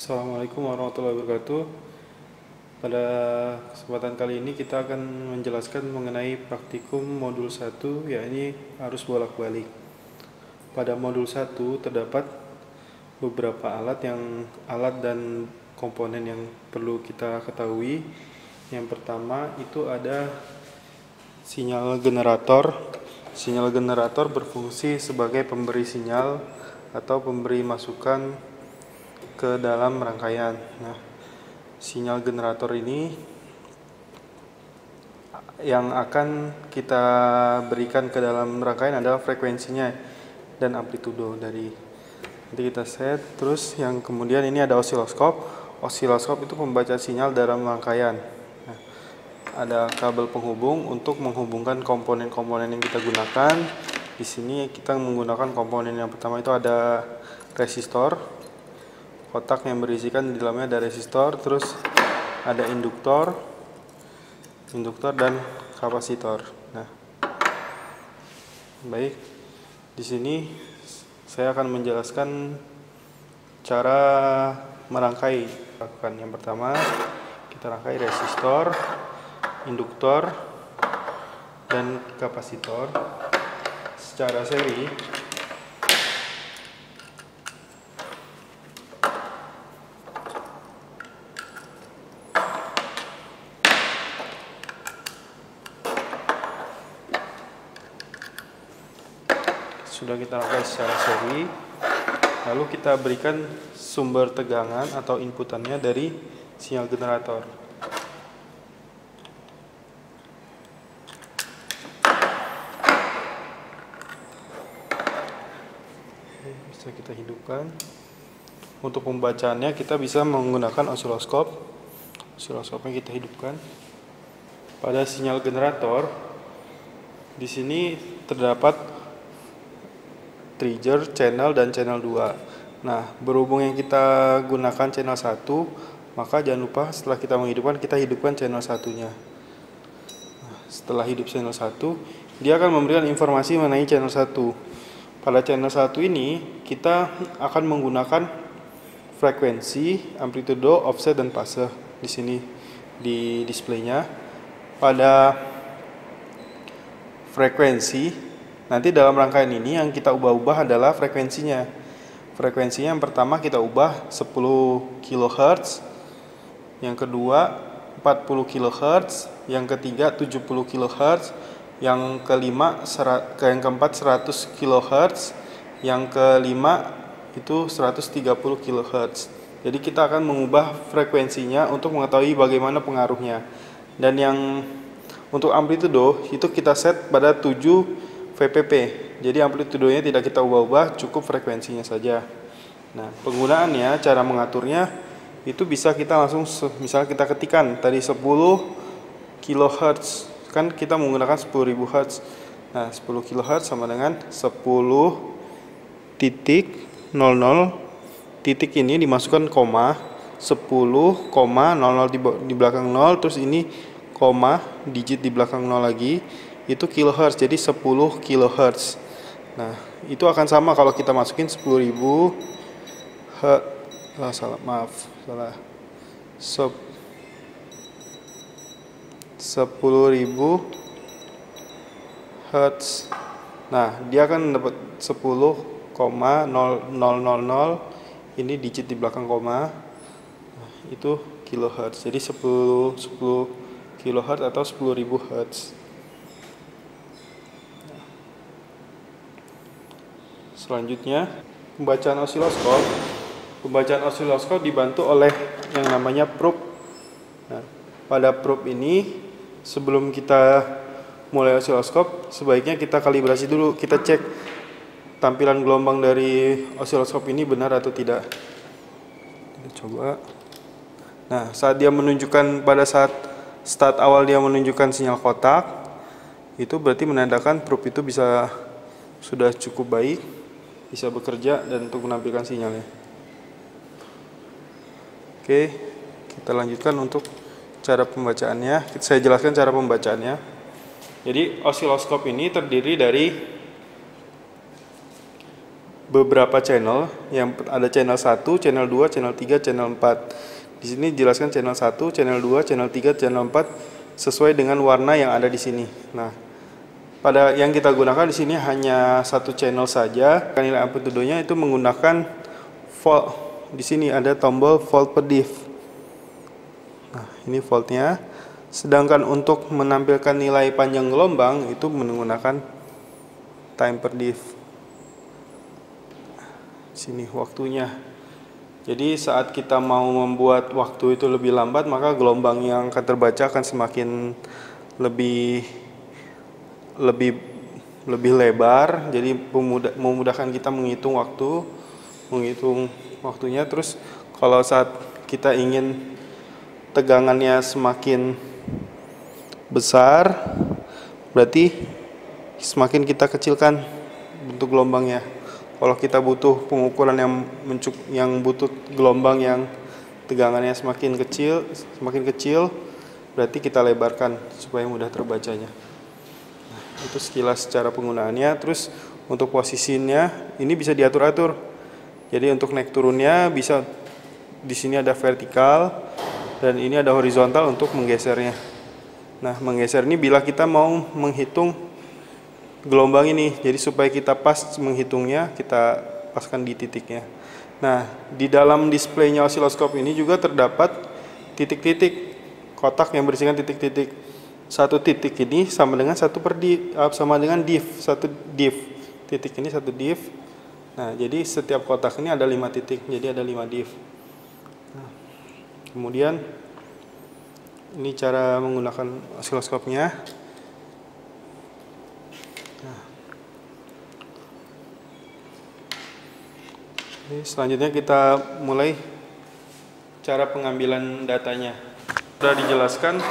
Assalamualaikum warahmatullahi wabarakatuh. Pada kesempatan kali ini kita akan menjelaskan mengenai praktikum modul 1, yakni arus bolak-balik. Pada modul 1 terdapat beberapa alat dan komponen yang perlu kita ketahui. Yang pertama itu ada sinyal generator. Sinyal generator berfungsi sebagai pemberi sinyal atau pemberi masukan ke dalam rangkaian. Nah, sinyal generator ini yang akan kita berikan ke dalam rangkaian adalah frekuensinya dan amplitudo dari. Nanti kita set. Terus yang kemudian ini ada osiloskop. Osiloskop itu pembaca sinyal dalam rangkaian. Nah, ada kabel penghubung untuk menghubungkan komponen-komponen yang kita gunakan. Di sini kita menggunakan komponen yang pertama itu ada resistor. Kotak yang berisikan di dalamnya ada resistor, terus ada induktor dan kapasitor. Nah, baik. Di sini saya akan menjelaskan cara merangkai. Yang pertama, kita rangkai resistor, induktor, dan kapasitor secara seri. Sudah kita rangkai secara seri, lalu kita berikan sumber tegangan atau inputannya dari sinyal generator. Bisa kita hidupkan. Untuk pembacaannya kita bisa menggunakan osiloskop. Osiloskopnya kita hidupkan. Pada sinyal generator di sini terdapat trigger, channel, dan channel 2. Nah, berhubung yang kita gunakan channel 1, maka jangan lupa setelah kita menghidupkan, kita hidupkan channel 1-nya. Nah, setelah hidup channel 1, dia akan memberikan informasi mengenai channel 1. Pada channel 1 ini, kita akan menggunakan frekuensi, amplitudo, offset, dan fase. Di sini di displaynya. Pada frekuensi, nanti dalam rangkaian ini yang kita ubah-ubah adalah frekuensinya. Frekuensinya yang pertama kita ubah 10 kHz, yang kedua 40 kHz, yang ketiga 70 kHz, yang keempat 100 kHz, yang kelima itu 130 kHz. Jadi kita akan mengubah frekuensinya untuk mengetahui bagaimana pengaruhnya. Dan yang untuk amplitudo itu kita set pada 7 VPP. Jadi amplitudonya tidak kita ubah-ubah, cukup frekuensinya saja. Nah, penggunaannya, cara mengaturnya itu bisa kita langsung, misalnya kita ketikkan tadi 10 kHz, kan kita menggunakan 10.000 Hz. Nah, 10 kHz sama dengan 10.00 titik ini dimasukkan koma, 10,00 di belakang 0, terus ini koma, digit di belakang 0 lagi, itu kilohertz, jadi 10 kilohertz. Nah, itu akan sama kalau kita masukin 10.000 10.000 hertz. Nah, dia akan dapat 10,0000, ini digit di belakang koma. Nah, itu kilohertz. Jadi 10 kilohertz atau 10.000 hertz. Selanjutnya, pembacaan osiloskop. Pembacaan osiloskop dibantu oleh yang namanya probe. Nah, pada probe ini, sebelum kita mulai osiloskop, sebaiknya kita kalibrasi dulu. Kita cek tampilan gelombang dari osiloskop ini benar atau tidak. Kita coba. Nah, saat dia menunjukkan, pada saat start awal dia menunjukkan sinyal kotak, itu berarti menandakan probe itu sudah cukup baik, bisa bekerja dan untuk menampilkan sinyalnya. Oke, kita lanjutkan untuk cara pembacaannya. Saya jelaskan cara pembacaannya. Jadi osiloskop ini terdiri dari beberapa channel, yang ada channel 1, channel 2, channel 3, channel 4. Di sini jelaskan channel 1, channel 2, channel 3, channel 4 sesuai dengan warna yang ada di sini. Nah, pada yang kita gunakan di sini hanya satu channel saja. Nilai amplitudonya itu menggunakan volt. Di sini ada tombol volt per diff. Nah, ini voltnya. Sedangkan untuk menampilkan nilai panjang gelombang itu menggunakan time per diff. Sini waktunya. Jadi saat kita mau membuat waktu itu lebih lambat, maka gelombang yang akan terbaca akan semakin lebih lebar. Jadi memudahkan kita menghitung waktunya. Terus kalau saat kita ingin tegangannya semakin besar, berarti semakin kita kecilkan bentuk gelombangnya. Kalau kita butuh pengukuran yang butuh gelombang yang tegangannya semakin kecil, berarti kita lebarkan supaya mudah terbacanya. Nah, itu sekilas cara penggunaannya. Terus untuk posisinya ini bisa diatur-atur. Jadi untuk naik turunnya bisa, di sini ada vertikal dan ini ada horizontal untuk menggesernya. Nah, menggeser ini bila kita mau menghitung gelombang ini, jadi supaya kita pas menghitungnya, kita paskan di titiknya. Nah, di dalam displaynya osiloskop ini juga terdapat titik-titik kotak yang berisikan titik-titik. Satu titik ini sama dengan diff, satu diff. Titik ini satu diff. Nah, jadi setiap kotak ini ada 5 titik, jadi ada 5 diff. Nah, kemudian ini cara menggunakan osiloskopnya. Selanjutnya kita mulai cara pengambilan datanya. Sudah dijelaskan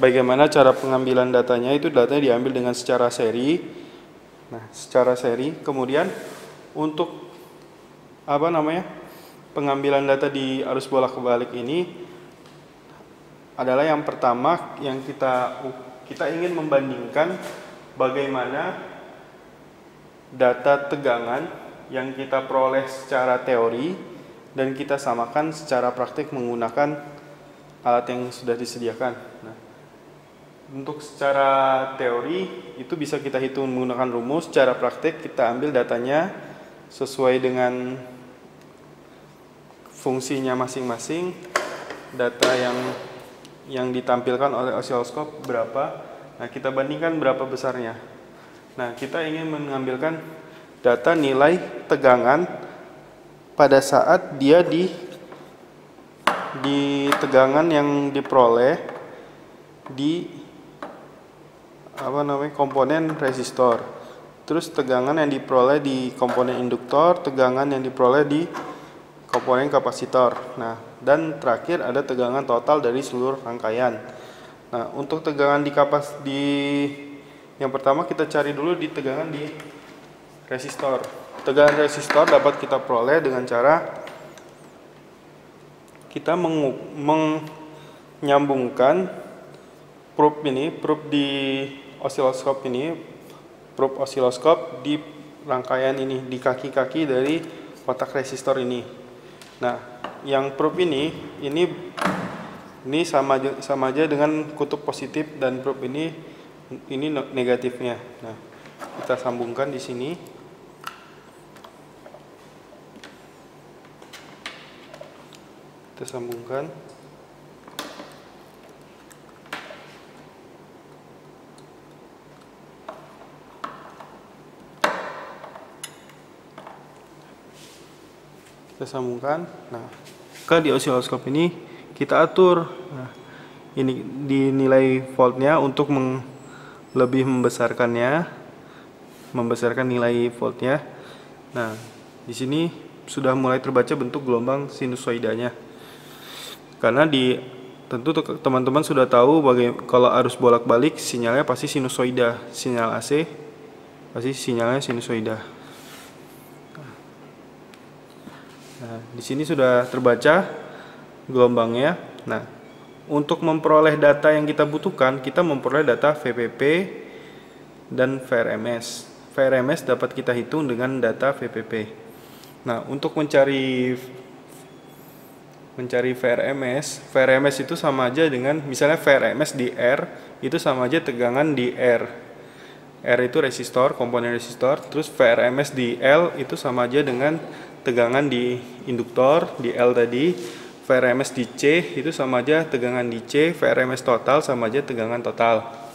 bagaimana cara pengambilan datanya. Itu datanya diambil dengan secara seri. Nah, secara seri. Kemudian untuk pengambilan data di arus bolak-balik ini adalah yang pertama yang kita ingin membandingkan bagaimana data tegangan yang kita peroleh secara teori dan kita samakan secara praktik menggunakan alat yang sudah disediakan. Nah, untuk secara teori itu bisa kita hitung menggunakan rumus. Secara praktik kita ambil datanya sesuai dengan fungsinya masing-masing. Data yang ditampilkan oleh osiloskop berapa. Nah, kita bandingkan berapa besarnya. Nah, kita ingin mengambilkan data nilai tegangan pada saat dia di tegangan yang diperoleh di komponen resistor. Terus tegangan yang diperoleh di komponen induktor, tegangan yang diperoleh di komponen kapasitor. Nah, dan terakhir ada tegangan total dari seluruh rangkaian. Nah, untuk tegangan yang pertama kita cari dulu di tegangan di resistor. Tegangan resistor dapat kita peroleh dengan cara kita menyambungkan probe di osiloskop ini, probe osiloskop di rangkaian ini, di kaki-kaki dari kotak resistor ini. Nah, yang probe ini sama aja dengan kutub positif, dan probe ini negatifnya. Nah, kita sambungkan di sini. Kita sambungkan. Nah, di osiloskop ini kita atur. Nah, ini di nilai voltnya untuk lebih membesarkan nilai voltnya. Nah, di sini sudah mulai terbaca bentuk gelombang sinusoidanya. Karena tentu teman-teman sudah tahu kalau arus bolak-balik sinyalnya pasti sinusoida, sinyal AC pasti sinyalnya sinusoida. Nah, di sini sudah terbaca gelombangnya. Nah, untuk memperoleh data yang kita butuhkan, kita memperoleh data VPP dan VRMS. VRMS dapat kita hitung dengan data VPP. Nah, untuk mencari VRMS itu sama aja dengan misalnya VRMS di R itu sama aja tegangan di R. R itu resistor, komponen resistor, terus VRMS di L itu sama aja dengan tegangan di induktor di L tadi. VRMS di C itu sama aja tegangan di C, VRMS total sama aja tegangan total.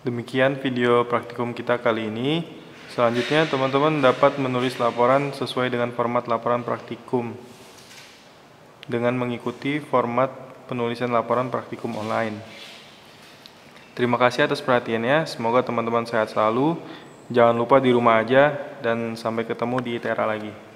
Demikian video praktikum kita kali ini. Selanjutnya teman-teman dapat menulis laporan sesuai dengan format laporan praktikum dengan mengikuti format penulisan laporan praktikum online. Terima kasih atas perhatiannya. Semoga teman-teman sehat selalu. Jangan lupa di rumah aja dan sampai ketemu di ITERA lagi.